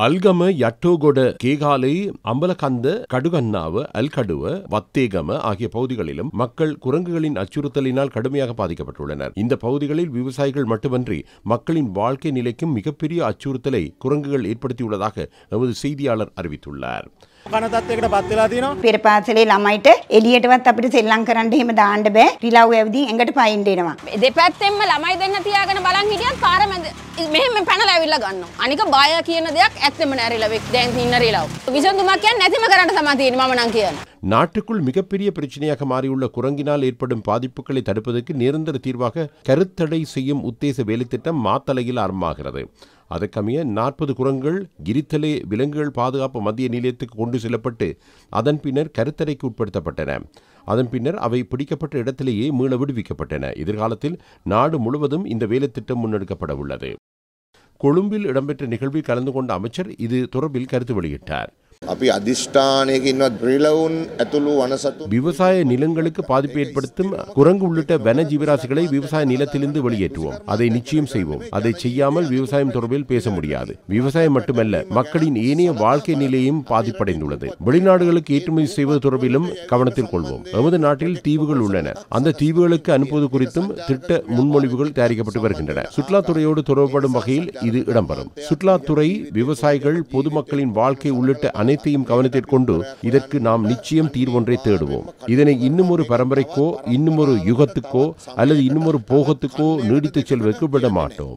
අල්ගම යට්ටෝගොඩ கேகாலை அம்பலகந்த கடுகண்ணாவு அல்கடுவ வத்தேகம ஆகிய பகுதிகளிலும் மக்கள் குரங்குகளின் அச்சுறுத்தலினால் கடுமையாக பாதிக்கப்பட்டுள்ளனர். இந்த பகுதிகளில் விவசாயிகள் மட்டுமன்றி மக்களின் வாழ்க்கை நிலைக்கும் மிகப்பெரிய அச்சுறுத்தலை குரங்குகள் ஏற்படுத்தியுள்ளதாக எமது செய்தியாளர் அறிவித்துள்ளார். පෙර පාසලේ ළමයිට එළියටවත් අපිට සෙල්ලම් කරන්න එහෙම දාන්න බෑ. රිලව් ඇවිදින් එඟට පයින් දෙනවා. දෙපැත්තෙන්ම ළමයි දෙන්න තියාගෙන බලන් හිටියත් පාර මැද මෙහෙම පැනලා ඇවිල්ලා ගන්නවා. අනික බය කියන දෙයක් ඇත්තෙම නෑ රිලව් දැන් ඉන්න රිලව්. විසඳුමක් කියන්නේ නැතිම කරන්න තමයි තියෙන්නේ මම නම් කියන්නේ. நாட்டுக்குள் மிகப்பெரிய பிரச்சனையாக மாறியுள்ள குரங்கினால் ஏற்படும் பாதிப்புகளை தடுப்பதற்கு நிரந்தர தீர்வாக கருத்தடை செய்யும் உத்தேச வேலைத்திட்டம் மாத்தளையில் ஆரம்பமாகிறது. அதற்கமைய 40 குரங்குகள் கிரித்தலை விலங்குகள் பாதுகாப்பு மத்திய நிலையத்துக்கு கொண்டு செல்லப்பட்டு அதன் பின்னர் கருத்தடைக்கு உட்படுத்தப்பட்டன. அதன் பின்னர் அவை பிடிக்கப்பட்ட இடத்திலேயே மீள விடுவிக்கப்பட்டன. எதிர்காலத்தில் நாடு முழுவதும் இந்த வேலைத்திட்டம் முன்னெடுக்கப்பட உள்ளது. கொழும்பில் இடம்பெற்ற நிகழ்வில் கலந்து கொண்ட அமைச்சர் இது தொடர்பில் கருத்து வெளியிட்டார். விவசாய நிலங்களுக்கு பாதிப்பு ஏற்படுத்தும் குரங்கு உள்ளிட்ட வன ஜீவராசிகளை விவசாய நிலத்திலிருந்து வெளியேற்றுவோம். அதை நிச்சயம் செய்வோம். அதை செய்யாமல் விவசாயம் தொடர்பில் பேச முடியாது. விவசாயம் மட்டுமல்ல, மக்களின் ஏனைய வாழ்க்கை நிலையும் பாதிப்படைந்துள்ளது. வெளிநாடுகளுக்கு ஏற்றுமதி செய்வது தொடர்பிலும் கவனத்தில் கொள்வோம். எமது நாட்டில் தீவுகள் உள்ளன. அந்த தீவுகளுக்கு அனுப்புவது குறித்தும் திட்ட முன்மொழிவுகள் தயாரிக்கப்பட்டு வருகின்றன. சுற்றுலாத்துறையோடு தொடர்படும் வகையில் இது இடம்பெறும். சுற்றுலாத்துறை, விவசாயிகள், பொதுமக்களின் வாழ்க்கை உள்ளிட்ட அனைத்தையும் கவனத்தில் கொண்டு இதற்கு நாம் நிச்சயம் தீர்வொன்றை தேடுவோம். இதனை இன்னும் ஒரு பரம்பரைக்கோ இன்னும் ஒரு யுகத்துக்கோ அல்லது இன்னும் ஒரு போகத்துக்கோ நீடித்து செல்வதற்கு விட மாட்டோம்.